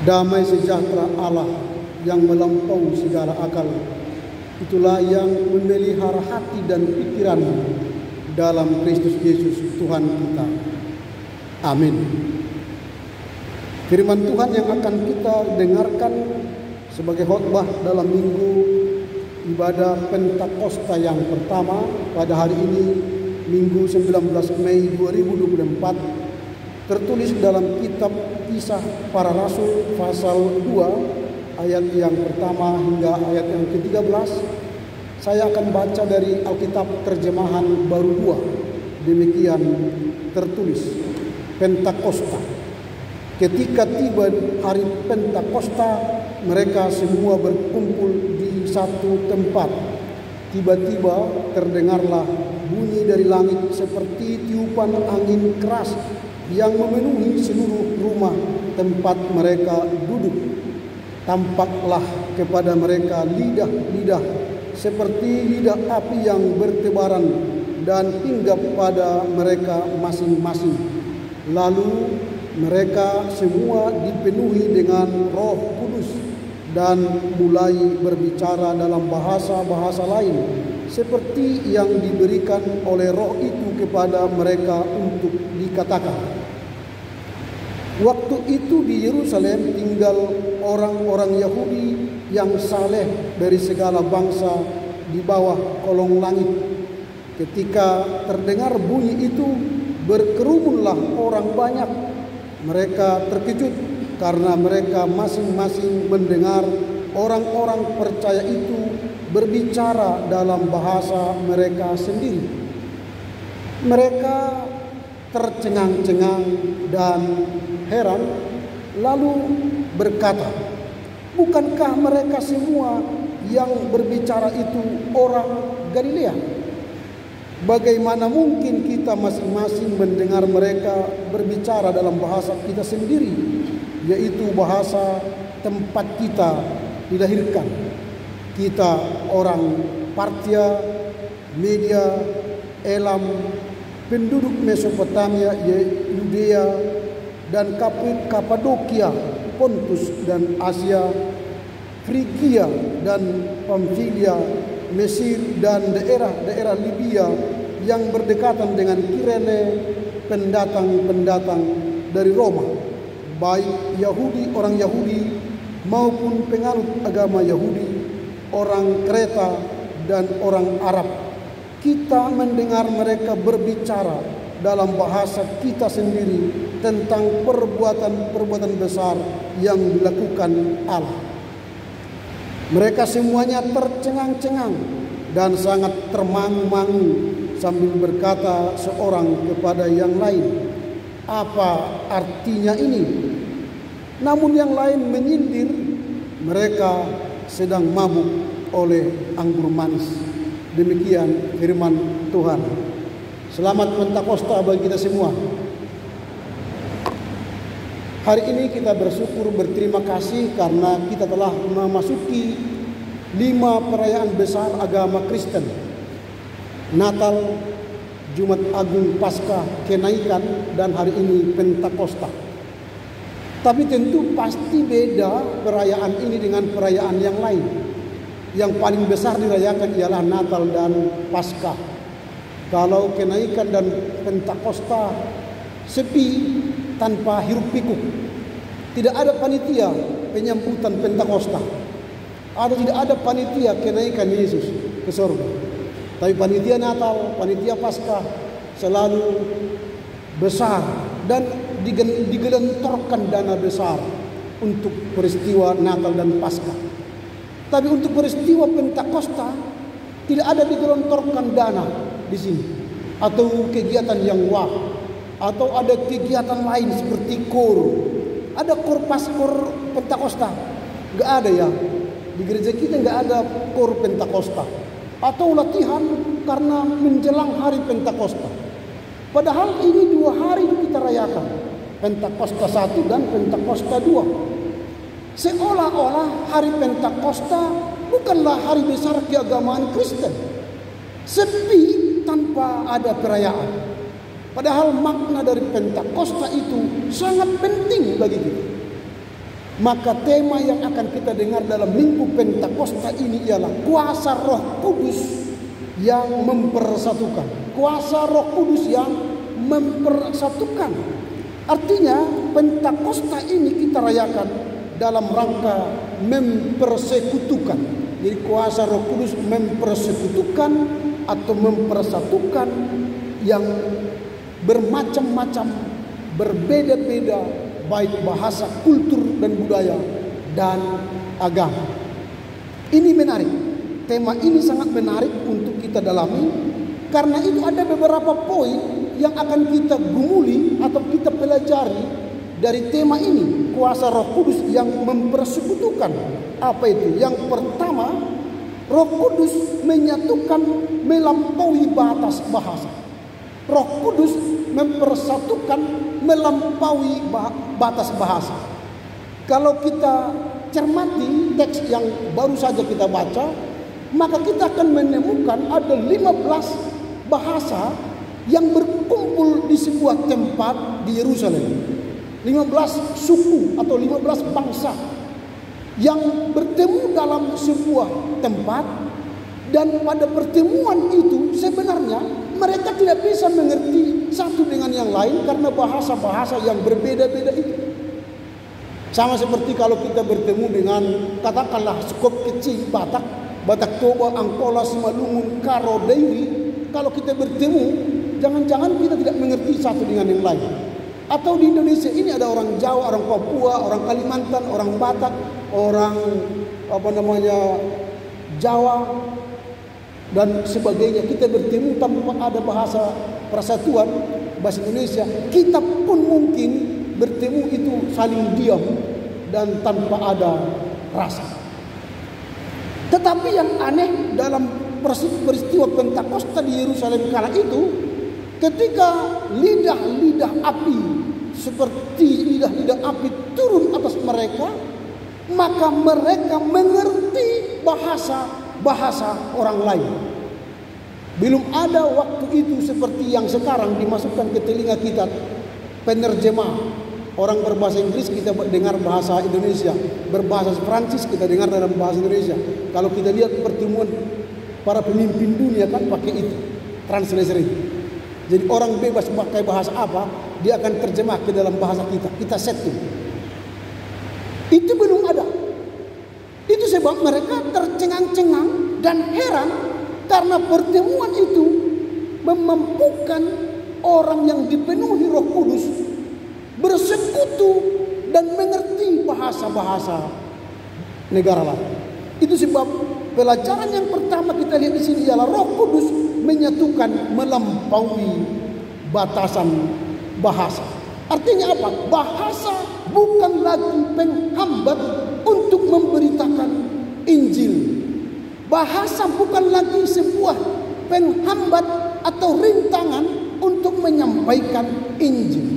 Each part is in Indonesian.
Damai sejahtera Allah yang melampaui segala akal, itulah yang memelihara hati dan pikiran dalam Kristus Yesus Tuhan kita. Amin. Firman Tuhan yang akan kita dengarkan sebagai khotbah dalam minggu ibadah Pentakosta yang pertama pada hari ini, Minggu 19 Mei 2024, tertulis dalam kitab Kisah Para Rasul pasal 2 ayat yang pertama hingga ayat yang ke-13. Saya akan baca dari Alkitab terjemahan baru 2. Demikian tertulis. Pentakosta. Ketika tiba hari Pentakosta, mereka semua berkumpul di satu tempat. Tiba-tiba terdengarlah bunyi dari langit seperti tiupan angin keras yang memenuhi seluruh rumah tempat mereka duduk. Tampaklah kepada mereka lidah-lidah seperti lidah api yang bertebaran dan hinggap pada mereka masing-masing. Lalu mereka semua dipenuhi dengan Roh Kudus dan mulai berbicara dalam bahasa-bahasa lain seperti yang diberikan oleh Roh itu kepada mereka untuk dikatakan. Waktu itu di Yerusalem tinggal orang-orang Yahudi yang saleh dari segala bangsa di bawah kolong langit. Ketika terdengar bunyi itu, berkerumunlah orang banyak. Mereka terkejut karena mereka masing-masing mendengar orang-orang percaya itu berbicara dalam bahasa mereka sendiri. Mereka tercengang-cengang dan heran, lalu berkata, "Bukankah mereka semua yang berbicara itu orang Galilea? Bagaimana mungkin kita masing-masing mendengar mereka berbicara dalam bahasa kita sendiri, yaitu bahasa tempat kita dilahirkan? Kita orang Partia, Media, Elam, penduduk Mesopotamia, Yudea, dan Kapadokia, Pontus dan Asia, Frigia dan Pamfilia, Mesir dan daerah-daerah Libya yang berdekatan dengan Kirene, pendatang-pendatang dari Roma, baik Yahudi, orang Yahudi maupun penganut agama Yahudi, orang Kreta dan orang Arab. Kita mendengar mereka berbicara dalam bahasa kita sendiri tentang perbuatan-perbuatan besar yang dilakukan Allah." Mereka semuanya tercengang-cengang dan sangat termangu-mangu sambil berkata seorang kepada yang lain, "Apa artinya ini?" Namun yang lain menyindir, "Mereka sedang mabuk oleh anggur manis." Demikian firman Tuhan. Selamat Pentakosta bagi kita semua. Hari ini kita bersyukur, berterima kasih karena kita telah memasuki 5 perayaan besar agama Kristen. Natal, Jumat Agung, Paskah, Kenaikan, dan hari ini Pentakosta. Tapi tentu pasti beda perayaan ini dengan perayaan yang lain. Yang paling besar dirayakan ialah Natal dan Paskah. Kalau Kenaikan dan Pentakosta sepi tanpa hiruk pikuk. Tidak ada panitia penyambutan Pentakosta. Tidak ada panitia kenaikan Yesus ke surga. Tapi panitia Natal, panitia Paskah selalu besar dan digelontorkan dana besar untuk peristiwa Natal dan Paskah. Tapi untuk peristiwa Pentakosta tidak ada digelontorkan dana di sini atau kegiatan yang wah atau ada kegiatan lain seperti KOR. Ada KOR Paskor Pentakosta? Nggak ada ya. Di gereja kita nggak ada KOR Pentakosta atau latihan karena menjelang hari Pentakosta. Padahal ini 2 hari kita rayakan, Pentakosta 1 dan Pentakosta 2. Seolah-olah hari Pentakosta bukanlah hari besar keagamaan Kristen. Sepi tanpa ada perayaan. Padahal makna dari Pentakosta itu sangat penting bagi kita. Maka tema yang akan kita dengar dalam Minggu Pentakosta ini ialah kuasa Roh Kudus yang mempersatukan. Kuasa Roh Kudus yang mempersatukan. Artinya Pentakosta ini kita rayakan dalam rangka mempersekutukan. Jadi kuasa Roh Kudus mempersekutukan atau mempersatukan yang bermacam-macam, berbeda-beda, baik bahasa, kultur dan budaya dan agama. Ini menarik. Tema ini sangat menarik untuk kita dalami, karena itu ada beberapa poin yang akan kita gumuli atau kita pelajari dari tema ini, kuasa Roh Kudus yang mempersekutukan. Apa itu? Yang pertama, Roh Kudus menyatukan melampaui batas bahasa. Roh Kudus mempersatukan melampaui batas bahasa. Kalau kita cermati teks yang baru saja kita baca, maka kita akan menemukan ada 15 bahasa yang berkumpul di sebuah tempat di Yerusalem. 15 suku atau 15 bangsa yang bertemu dalam sebuah tempat, dan pada pertemuan itu sebenarnya mereka tidak bisa mengerti satu dengan yang lain karena bahasa-bahasa yang berbeda-beda itu. Sama seperti kalau kita bertemu dengan katakanlah skop kecil Batak Toba, Angkola, Simalungun, Karo, Dewi. Kalau kita bertemu, jangan-jangan kita tidak mengerti satu dengan yang lain. Atau di Indonesia ini ada orang Jawa, orang Papua, orang Kalimantan, orang Batak, orang Jawa dan sebagainya. Kita bertemu tanpa ada bahasa persatuan, bahasa Indonesia. Kita pun mungkin bertemu itu saling diam dan tanpa ada rasa. Tetapi yang aneh dalam peristiwa Pentakosta di Yerusalem kala itu, ketika lidah-lidah api seperti lidah-lidah api turun atas mereka, maka mereka mengerti bahasa orang lain. Belum ada waktu itu seperti yang sekarang dimasukkan ke telinga kita penerjemah. Orang berbahasa Inggris kita dengar bahasa Indonesia, berbahasa Prancis kita dengar dalam bahasa Indonesia. Kalau kita lihat pertemuan para pemimpin dunia kan pakai itu, translator itu. Jadi orang bebas pakai bahasa apa, dia akan terjemah ke dalam bahasa kita setting. Itu belum ada. Itu sebab mereka tercengang-cengang dan heran karena pertemuan itu memampukan orang yang dipenuhi Roh Kudus bersekutu dan mengerti bahasa-bahasa negara lain. Itu sebab pelajaran yang pertama kita lihat di sini ialah Roh Kudus menyatukan melampaui batasan bahasa. Artinya apa? Bahasa bukan lagi penghambat untuk memberitakan Injil. Bahasa bukan lagi sebuah penghambat atau rintangan untuk menyampaikan Injil.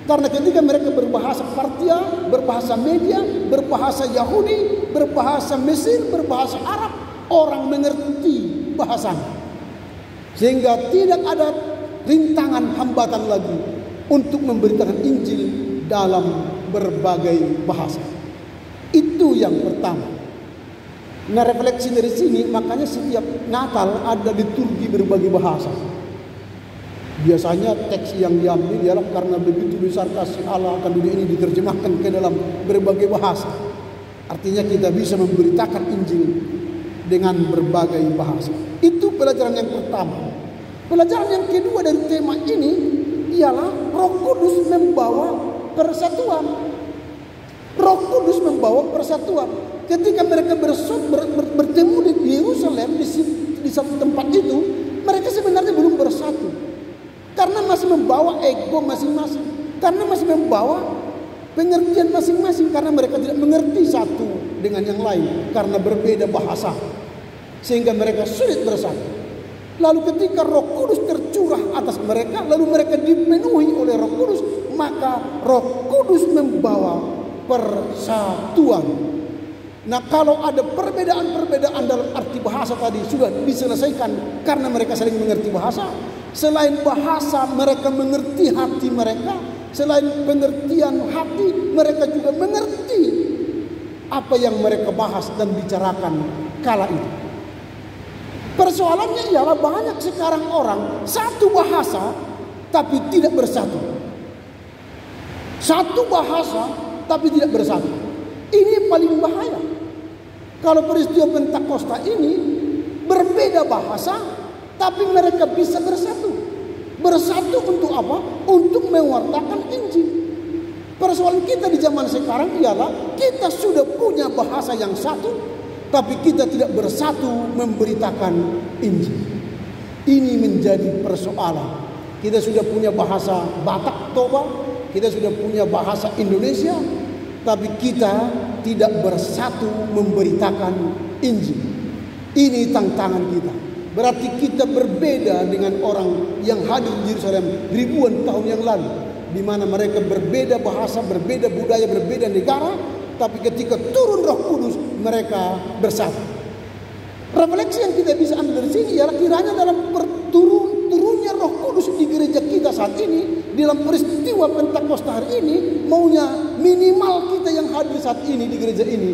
Karena ketika mereka berbahasa Partia, berbahasa Media, berbahasa Yahudi, berbahasa Mesir, berbahasa Arab, orang mengerti bahasanya. Sehingga tidak ada rintangan hambatan lagi untuk memberitakan Injil dalam berbagai bahasa. Itu yang pertama. Nah, refleksi dari sini, makanya setiap Natal ada liturgi berbagai bahasa. Biasanya teks yang diambil ialah karena begitu besar kasih Allah akan dunia ini diterjemahkan ke dalam berbagai bahasa. Artinya kita bisa memberitakan Injil dengan berbagai bahasa. Itu pelajaran yang pertama. Pelajaran yang kedua dari tema ini ialah Roh Kudus membawa persatuan. Roh Kudus membawa persatuan. Ketika mereka bertemu di Yerusalem di satu tempat itu, mereka sebenarnya belum bersatu. Karena masih membawa ego masing-masing. Karena masih membawa pengertian masing-masing. Karena mereka tidak mengerti satu dengan yang lain. Karena berbeda bahasa. Sehingga mereka sulit bersatu. Lalu ketika Roh Kudus tercurah atas mereka, lalu mereka dipenuhi oleh Roh Kudus, maka Roh Kudus membawa persatuan. Nah, kalau ada perbedaan-perbedaan dalam arti bahasa tadi sudah diselesaikan karena mereka saling mengerti bahasa. Selain bahasa, mereka mengerti hati mereka. Selain pengertian hati, mereka juga mengerti apa yang mereka bahas dan bicarakan kala itu. Persoalannya ialah banyak sekarang orang satu bahasa tapi tidak bersatu. Satu bahasa tapi tidak bersatu. Ini paling bahaya. Kalau peristiwa Pentakosta ini berbeda bahasa tapi mereka bisa bersatu. Bersatu untuk apa? Untuk mewartakan Injil. Persoalan kita di zaman sekarang ialah kita sudah punya bahasa yang satu, tapi kita tidak bersatu memberitakan Injil. Ini menjadi persoalan. Kita sudah punya bahasa Batak Toba, kita sudah punya bahasa Indonesia, tapi kita tidak bersatu memberitakan Injil. Ini tantangan kita. Berarti kita berbeda dengan orang yang hadir di Yerusalem ribuan tahun yang lalu, di mana mereka berbeda bahasa, berbeda budaya, berbeda negara, tapi ketika turun Roh Kudus mereka bersatu. Refleksi yang kita bisa ambil dari sini ialah kiranya dalam turunnya Roh Kudus di gereja kita saat ini, dalam peristiwa Pentakosta hari ini, maunya minimal kita yang hadir saat ini di gereja ini,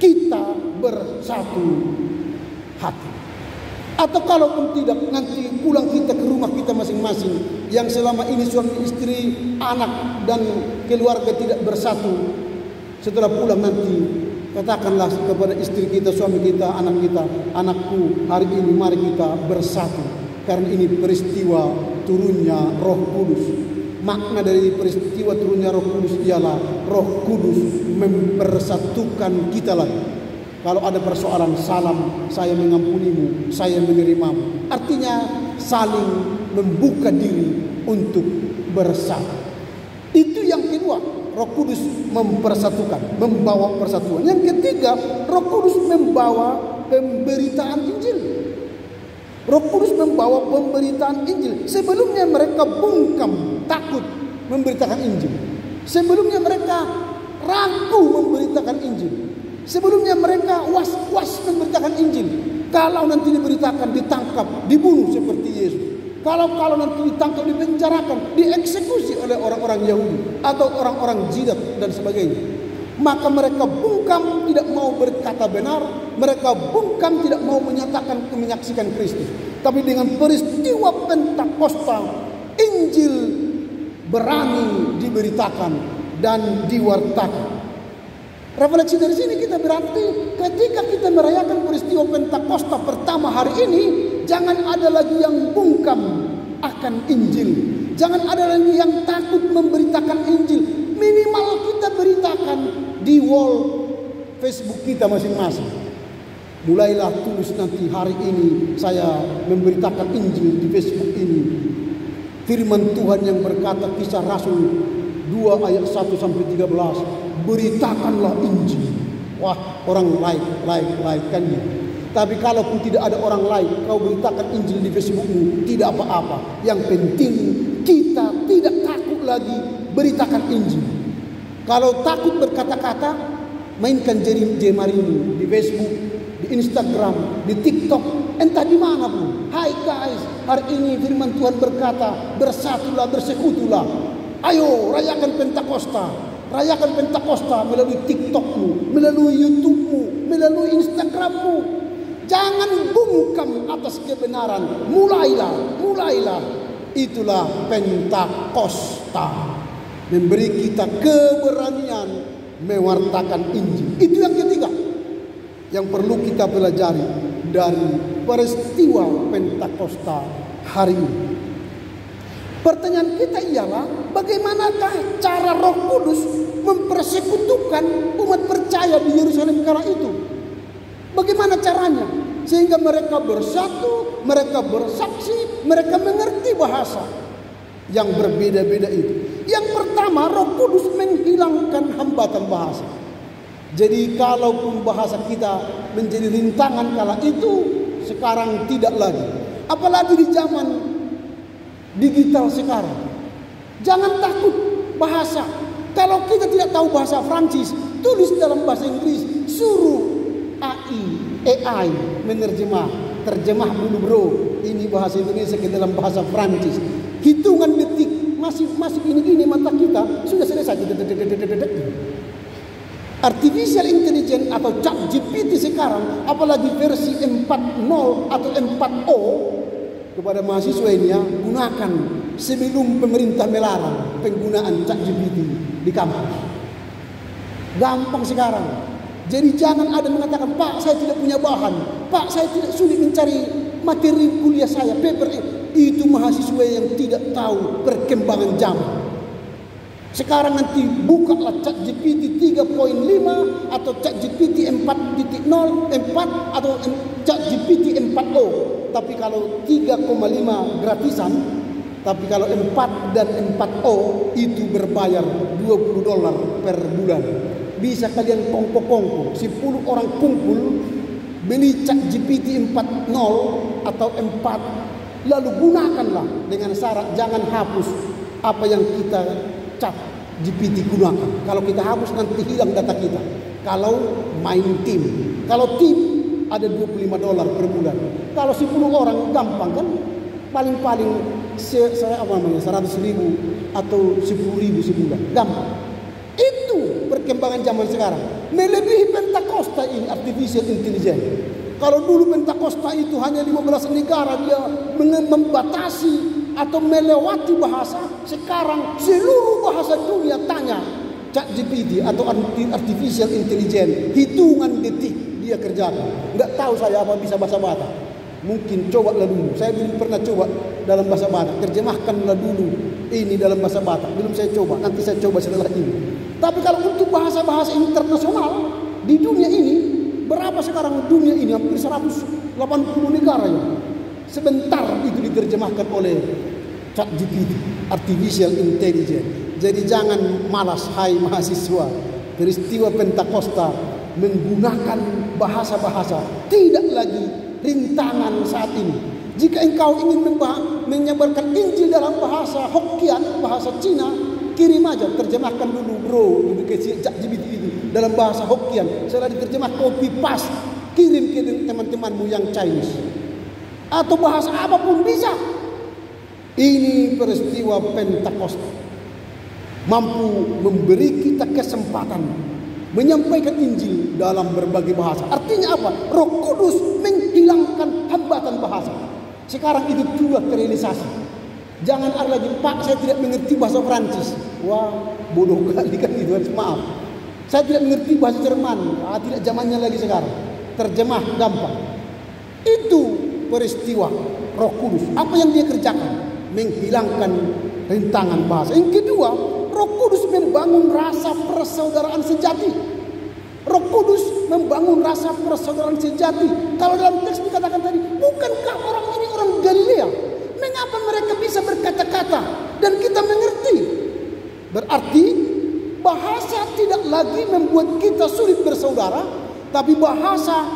kita bersatu hati. Atau kalaupun tidak, nanti pulang kita ke rumah kita masing-masing, yang selama ini suami istri, anak dan keluarga tidak bersatu. Setelah pulang nanti, katakanlah kepada istri kita, suami kita, anak kita, anakku, hari ini mari kita bersatu. Karena ini peristiwa turunnya Roh Kudus. Makna dari peristiwa turunnya Roh Kudus ialah Roh Kudus mempersatukan kita lagi. Kalau ada persoalan, salam, saya mengampunimu, saya menerimamu. Artinya saling membuka diri untuk bersatu. Itu yang kedua, Roh Kudus mempersatukan, membawa persatuan. Yang ketiga, Roh Kudus membawa pemberitaan Injil. Roh Kudus membawa pemberitaan Injil. Sebelumnya mereka bungkam, takut memberitakan Injil. Sebelumnya mereka ragu memberitakan Injil. Sebelumnya mereka was-was memberitakan Injil. Kalau nanti diberitakan, ditangkap, dibunuh seperti Yesus. Kalau nanti ditangkap, dipenjarakan, dieksekusi oleh orang-orang Yahudi atau orang-orang jidat dan sebagainya. Maka mereka bungkam, tidak mau berkata benar. Mereka bungkam, tidak mau menyaksikan Kristus. Tapi dengan peristiwa Pentakosta, Injil berani diberitakan dan diwartakan. Refleksi dari sini kita berarti ketika kita merayakan peristiwa Pentakosta pertama hari ini, jangan ada lagi yang bungkam akan Injil. Jangan ada lagi yang takut memberitakan Injil. Minimal kita beritakan di wall Facebook kita masing-masing. Mulailah tulis nanti hari ini saya memberitakan Injil di Facebook ini. Firman Tuhan yang berkata Kisah Rasul 2 ayat 1 sampai 13. Beritakanlah Injil. Wah, orang like kan ya. Tapi kalaupun tidak ada orang like, kau beritakan Injil di Facebookmu, tidak apa-apa. Yang penting kita tidak takut lagi beritakan Injil. Kalau takut berkata-kata, mainkan jemarimu di Facebook, di Instagram, di TikTok, entah di mana pun. Hai guys, hari ini firman Tuhan berkata, bersatulah, bersekutulah. Ayo rayakan Pentakosta. Rayakan Pentakosta melalui TikTokmu, melalui YouTubemu, melalui Instagrammu. Jangan bungkam atas kebenaran. Mulailah. Itulah Pentakosta. Memberi kita keberanian mewartakan Injil. Itu yang ketiga yang perlu kita pelajari dari peristiwa Pentakosta hari ini. Pertanyaan kita ialah, bagaimanakah cara Roh Kudus mempersekutukan umat percaya di Yerusalem kala itu? Bagaimana caranya? Sehingga mereka bersatu, mereka bersaksi, mereka mengerti bahasa yang berbeda-beda itu. Yang pertama, Roh Kudus menghilangkan hambatan bahasa. Jadi kalaupun bahasa kita menjadi rintangan kala itu, sekarang tidak lagi. Apalagi di zaman digital sekarang. Jangan takut bahasa. Kalau kita tidak tahu bahasa Prancis, tulis dalam bahasa Inggris, suruh AI terjemah dulu bro. Ini bahasa Indonesia ke dalam bahasa Prancis. Hitungan detik masih ini mata kita sudah selesai. Artificial intelligence atau ChatGPT sekarang, apalagi versi 4.0 atau 4.0, kepada mahasiswa ini ya, gunakan sebelum pemerintah melarang penggunaan ChatGPT di kampus. Gampang sekarang. Jadi jangan ada mengatakan, Pak saya tidak punya bahan, Pak saya tidak, sulit mencari materi kuliah saya, paper. Itu mahasiswa yang tidak tahu perkembangan zaman. Sekarang nanti bukalah ChatGPT 3.5 atau ChatGPT 4.0, 4 atau ChatGPT 4.0. Tapi kalau 3,5 gratisan, tapi kalau 4 dan 4.0 itu berbayar $20 per bulan. Bisa kalian kongko-kongko, 10 orang kumpul beli ChatGPT 4.0 atau 4, lalu gunakanlah dengan syarat jangan hapus apa yang kita ChatGPT gunakan. Kalau kita hapus nanti hilang data kita. Kalau main tim, kalau tim ada $25 per bulan. Kalau 10 orang gampang kan, paling-paling saya 100.000 atau 10.000 sebulan, gampang. Itu perkembangan zaman sekarang. Melebihi Pentakosta ini artificial intelligence. Kalau dulu Pentakosta itu hanya 15 negara dia membatasi atau melewati bahasa, sekarang seluruh bahasa dunia tanya ChatGPT atau artificial intelligence, hitungan detik dia kerjakan. Nggak tahu saya apa bisa bahasa Batak. Mungkin cobalah dulu. Saya belum pernah coba dalam bahasa Batak. Terjemahkanlah dulu ini dalam bahasa Batak. Belum saya coba. Nanti saya coba setelah ini. Tapi kalau untuk bahasa-bahasa internasional di dunia ini, berapa sekarang dunia ini? Hampir 180 negara ya. Sebentar itu diterjemahkan oleh ChatGPT, artificial intelligence. Jadi jangan malas, hai mahasiswa. Peristiwa Pentakosta menggunakan bahasa-bahasa tidak lagi rintangan saat ini. Jika engkau ingin menyebarkan Injil dalam bahasa Hokkien, bahasa Cina, kirim aja, terjemahkan dulu bro, ke ChatGPT itu dalam bahasa Hokkien. Setelah diterjemah, copy paste, kirim ke teman-temanmu yang Chinese. Atau bahasa apapun bisa. Ini peristiwa Pentakosta mampu memberi kita kesempatan menyampaikan Injil dalam berbagai bahasa. Artinya apa? Roh Kudus menghilangkan hambatan bahasa. Sekarang itu sudah terrealisasi. Jangan ada lagi, Pak saya tidak mengerti bahasa Prancis. Wah bodoh kali kan itu, maaf. Saya tidak mengerti bahasa Jerman. Tidak zamannya lagi sekarang. Terjemah gampang. Itu peristiwa Roh Kudus. Apa yang dia kerjakan? Menghilangkan rintangan bahasa. Yang kedua, Roh Kudus membangun rasa persaudaraan sejati. Roh Kudus membangun rasa persaudaraan sejati. Kalau dalam teks dikatakan tadi, bukankah orang ini orang Galilea? Mengapa mereka bisa berkata-kata dan kita mengerti? Berarti bahasa tidak lagi membuat kita sulit bersaudara, tapi bahasa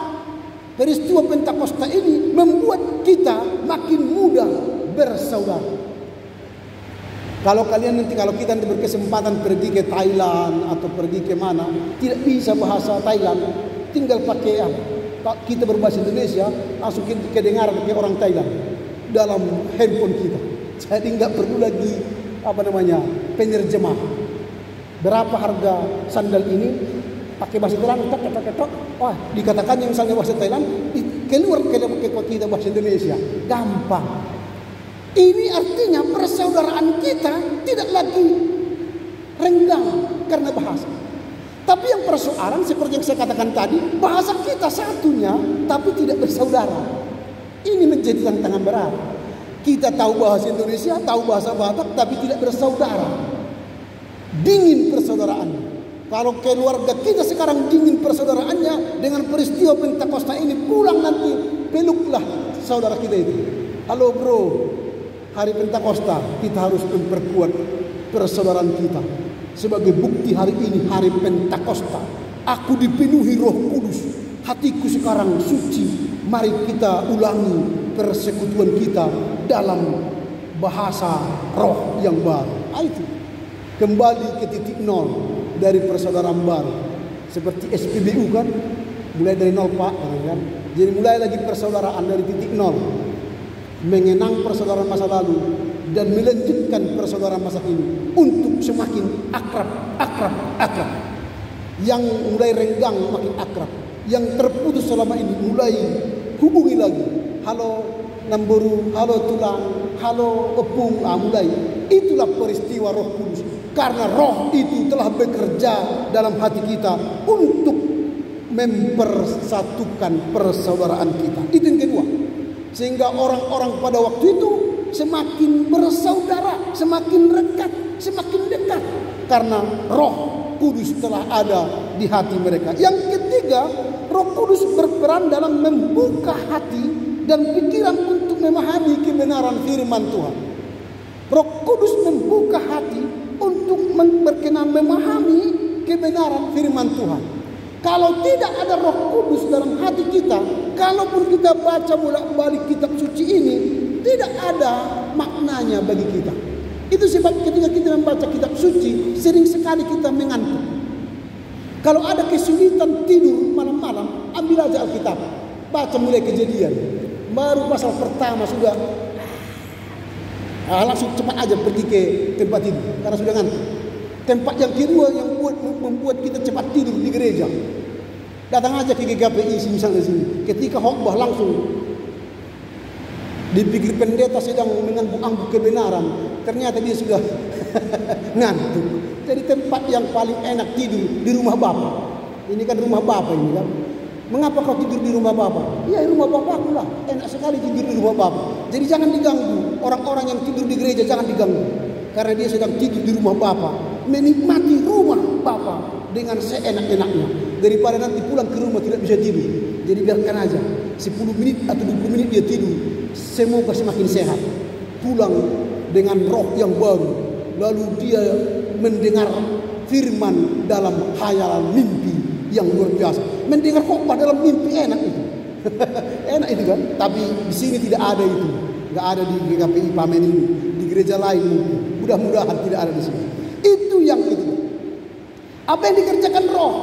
peristiwa Pentakosta ini membuat kita makin mudah bersaudara. Kalau kalian nanti, kalau kita nanti berkesempatan pergi ke Thailand atau pergi ke mana, tidak bisa bahasa Thailand, tinggal pakai kita berbahasa Indonesia, langsung kita kedengar ke orang Thailand dalam handphone kita. Jadi nggak perlu lagi penerjemah. Berapa harga sandal ini? Pakai bahasa Thailand, tok. Wah, dikatakan yang misalnya bahasa Thailand, keluar ke kita bahasa Indonesia, gampang. Ini artinya persaudaraan kita tidak lagi renggang karena bahasa. Tapi yang persoalan seperti yang saya katakan tadi, bahasa kita satunya tapi tidak bersaudara. Ini menjadi tantangan berat. Kita tahu bahasa Indonesia, tahu bahasa Batak, tapi tidak bersaudara. Dingin persaudaraan. Kalau keluarga kita sekarang dingin persaudaraannya, dengan peristiwa Pentakosta ini pulang nanti, peluklah saudara kita itu. Halo bro, hari Pentakosta kita harus memperkuat persaudaraan kita. Sebagai bukti hari ini hari Pentakosta, aku dipenuhi Roh Kudus, hatiku sekarang suci. Mari kita ulangi persekutuan kita dalam bahasa roh yang baru. Itu kembali ke titik nol dari persaudaraan baru. Seperti SPBU kan, mulai dari nol Pak kan? Jadi mulai lagi persaudaraan dari titik nol, mengenang persaudaraan masa lalu dan melanjutkan persaudaraan masa kini untuk semakin akrab. Yang mulai renggang makin akrab. Yang terputus selama ini mulai hubungi lagi. Halo Namboru, halo Tulang, halo Epung, mulai. Itulah peristiwa Roh Kudus. Karena Roh itu telah bekerja dalam hati kita untuk mempersatukan persaudaraan kita. Itu yang kedua. Sehingga orang-orang pada waktu itu semakin bersaudara, semakin dekat, semakin dekat. Karena Roh Kudus telah ada di hati mereka. Yang ketiga, Roh Kudus berperan dalam membuka hati dan pikiran untuk memahami kebenaran firman Tuhan. Roh Kudus membuka hati untuk berkenan memahami kebenaran firman Tuhan. Kalau tidak ada Roh Kudus dalam hati kita, kalaupun kita baca bolak-balik kitab suci ini, tidak ada maknanya bagi kita. Itu sebab ketika kita membaca kitab suci, sering sekali kita mengantuk. Kalau ada kesulitan tidur malam-malam, ambil aja Alkitab, baca mulai Kejadian. Baru pasal pertama sudah langsung cepat aja pergi ke tempat tidur karena sudah ngantuk. Tempat yang kedua yang membuat kita cepat tidur di gereja. Datang aja ke GKPI misalnya sini. Ketika khotbah langsung dipikir pendeta sedang mengangguk-angguk kebenaran, ternyata dia sudah ngantuk. Jadi tempat yang paling enak tidur di rumah Bapak. Ini kan rumah Bapak ini kan. Mengapa kau tidur di rumah Bapak? Ya rumah Bapakku lah. Enak sekali tidur di rumah Bapak. Jadi jangan diganggu. Orang-orang yang tidur di gereja jangan diganggu. Karena dia sedang tidur di rumah Bapak. Menikmati rumah Bapak dengan seenak-enaknya. Daripada nanti pulang ke rumah tidak bisa tidur. Jadi biarkan aja. 10 menit atau 20 menit dia tidur. Semoga semakin sehat. Pulang dengan roh yang baru. Lalu dia mendengar firman dalam khayalan mimpi yang luar biasa. Mendengar khotbah dalam mimpi enak itu. Enak itu kan. Tapi di sini tidak ada itu. Tidak ada di GKPI Pamen ini. Di gereja lain mungkin. Mudah-mudahan tidak ada di sini. Itu yang kedua. Apa yang dikerjakan Roh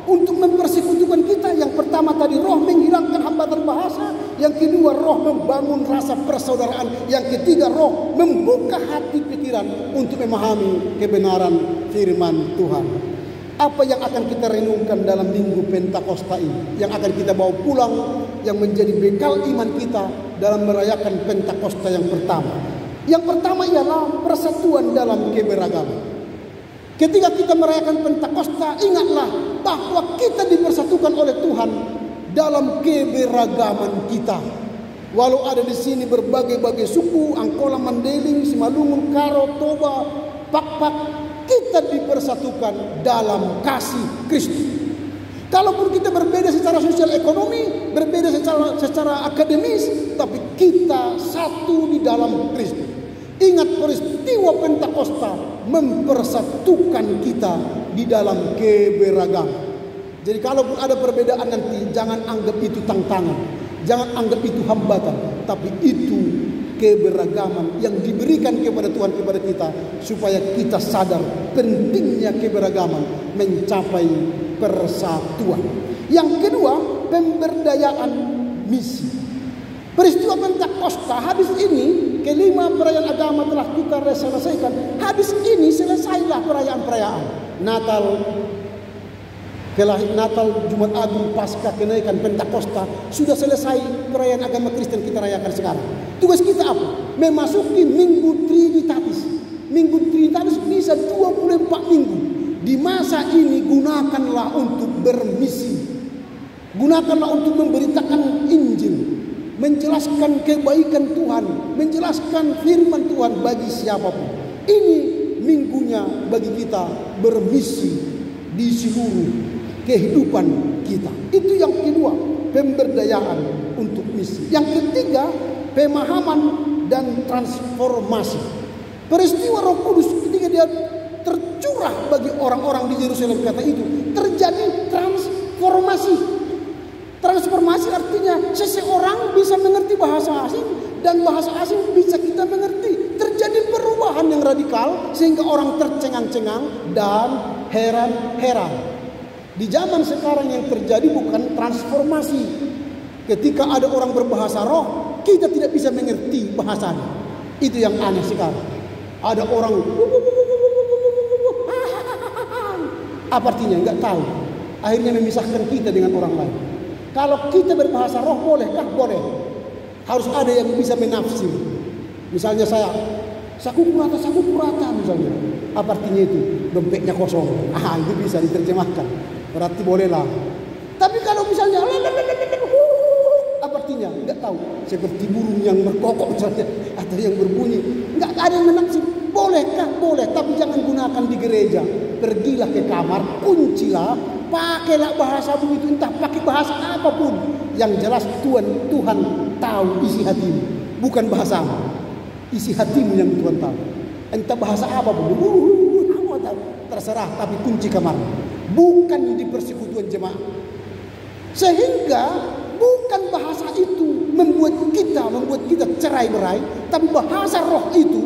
untuk mempersekutukan kita? Yang pertama tadi Roh menghilangkan hambatan bahasa. Yang kedua Roh membangun rasa persaudaraan. Yang ketiga Roh membuka hati pikiran untuk memahami kebenaran firman Tuhan. Apa yang akan kita renungkan dalam minggu Pentakosta ini, yang akan kita bawa pulang, yang menjadi bekal iman kita dalam merayakan Pentakosta yang pertama. Yang pertama ialah persatuan dalam keberagaman. Ketika kita merayakan Pentakosta, ingatlah bahwa kita dipersatukan oleh Tuhan dalam keberagaman kita. Walau ada di sini berbagai-bagai suku, Angkola, Mandeling, Simalungun, Karo, Toba, Pak-Pak, kita dipersatukan dalam kasih Kristus. Kalaupun kita berbeda secara sosial ekonomi, berbeda secara akademis, tapi kita satu di dalam Kristus. Ingat peristiwa Pentakosta mempersatukan kita di dalam keberagaman. Jadi kalaupun ada perbedaan nanti, jangan anggap itu tantangan, jangan anggap itu hambatan, tapi itu keberagaman yang diberikan kepada Tuhan kepada kita supaya kita sadar pentingnya keberagaman mencapai persatuan. Yang kedua, pemberdayaan misi. Peristiwa Pentakosta habis ini, kelima perayaan agama telah kita selesaikan. Habis ini selesailah perayaan-perayaan Natal, Jumat Agung, Paskah, kenaikan, Pentakosta. Sudah selesai perayaan agama Kristen kita rayakan sekarang. Tugas kita apa? Memasuki Minggu Trinitatis. Minggu Trinitatis bisa 24 minggu. Di masa ini gunakanlah untuk bermisi. Gunakanlah untuk memberitakan Injil. Menjelaskan kebaikan Tuhan. Menjelaskan firman Tuhan bagi siapapun. Ini minggunya bagi kita bermisi di seluruh kehidupan kita. Itu yang kedua, pemberdayaan untuk misi. Yang ketiga, pemahaman dan transformasi. Peristiwa Roh Kudus ketika dia tercurah bagi orang-orang di Yerusalem kata itu, terjadi transformasi. Transformasi artinya seseorang bisa mengerti bahasa asing dan bahasa asing bisa kita mengerti. Terjadi perubahan yang radikal sehingga orang tercengang-cengang dan heran-heran. Di zaman sekarang yang terjadi bukan transformasi. Ketika ada orang berbahasa roh, kita tidak bisa mengerti bahasanya. Itu yang aneh sekarang. Ada orang apa artinya? Enggak tahu. akhirnya memisahkan kita dengan orang lain. Kalau kita berbahasa roh bolehkah? Boleh. Harus ada yang bisa menafsir. Misalnya saya, saku kurata misalnya. Apa artinya itu? Dompetnya kosong. Itu bisa diterjemahkan. Berarti bolehlah. Tapi kalau misalnya apa artinya? Enggak tahu. Seperti burung yang berkokok misalnya, atau yang berbunyi. Enggak ada yang menafsir. Bolehkah? Boleh. Tapi jangan gunakan di gereja. Pergilah ke kamar, kuncilah, pakailah bahasa begitu, entah pakai bahasa apapun. Yang jelas Tuhan tahu isi hatimu, bukan bahasamu. Isi hatimu yang Tuhan tahu. Entah bahasa apapun, terserah, tapi kunci kamar. Bukan di persekutuan jemaat. Sehingga bukan bahasa itu membuat kita cerai-berai, tapi bahasa roh itu,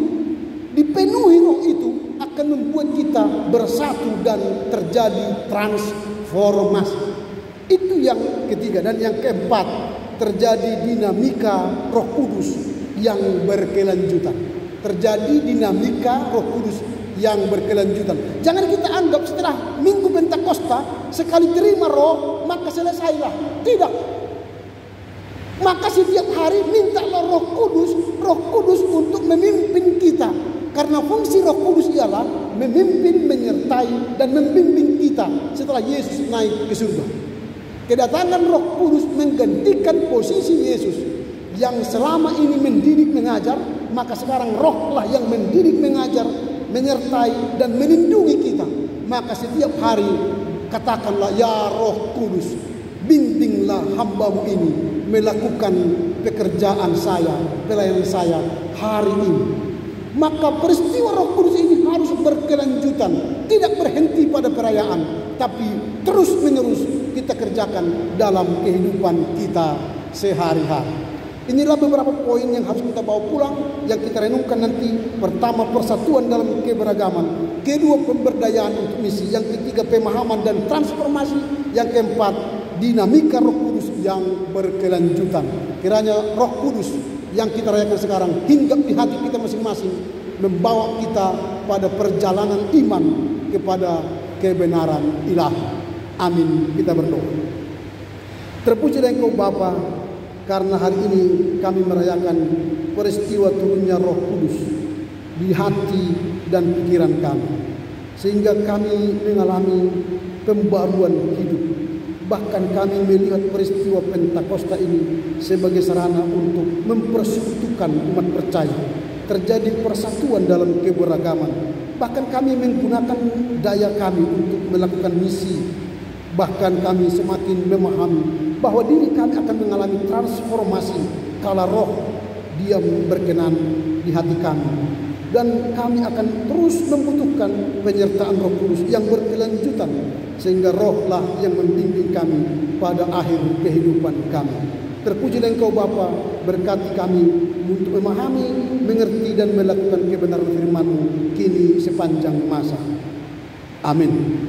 dipenuhi roh itu akan membuat kita bersatu dan terjadi transformasi. Itu yang ketiga. Dan yang keempat, terjadi dinamika Roh Kudus yang berkelanjutan. Terjadi dinamika Roh Kudus yang berkelanjutan. Jangan kita anggap setelah Minggu Pentakosta sekali terima roh maka selesailah. Tidak. Maka setiap hari mintalah Roh Kudus untuk memimpin kita. Karena fungsi Roh Kudus ialah memimpin, menyertai, dan membimbing kita setelah Yesus naik ke surga. Kedatangan Roh Kudus menggantikan posisi Yesus yang selama ini mendidik, mengajar. Maka sekarang rohlah yang mendidik, mengajar, menyertai, dan melindungi kita. Maka setiap hari katakanlah, ya Roh Kudus, bimbinglah hambamu ini melakukan pekerjaan saya, pelayanan saya hari ini. Maka peristiwa Roh Kudus ini harus berkelanjutan, tidak berhenti pada perayaan, tapi terus menerus kita kerjakan dalam kehidupan kita sehari-hari. Inilah beberapa poin yang harus kita bawa pulang, yang kita renungkan nanti. Pertama, persatuan dalam keberagaman. Kedua, pemberdayaan untuk misi. Yang ketiga, pemahaman dan transformasi. Yang keempat, dinamika Roh Kudus yang berkelanjutan. Kiranya Roh Kudus yang kita rayakan sekarang hinggap di hati kita masing-masing, membawa kita pada perjalanan iman kepada kebenaran ilahi. Amin. Kita berdoa. Terpujilah Engkau Bapa, karena hari ini kami merayakan peristiwa turunnya Roh Kudus di hati dan pikiran kami, sehingga kami mengalami pembaruan hidup. Bahkan kami melihat peristiwa Pentakosta ini sebagai sarana untuk mempersekutukan umat percaya. Terjadi persatuan dalam keberagaman. Bahkan kami menggunakan daya kami untuk melakukan misi. Bahkan kami semakin memahami bahwa diri kami akan mengalami transformasi kala roh Dia berkenan di hati kami. Dan kami akan terus membutuhkan penyertaan Roh Kudus yang berkelanjutan, sehingga rohlah yang membimbing kami pada akhir kehidupan kami. Terpujilah Engkau Bapa, berkati kami untuk memahami, mengerti dan melakukan kebenaran firman-Mu kini sepanjang masa. Amin.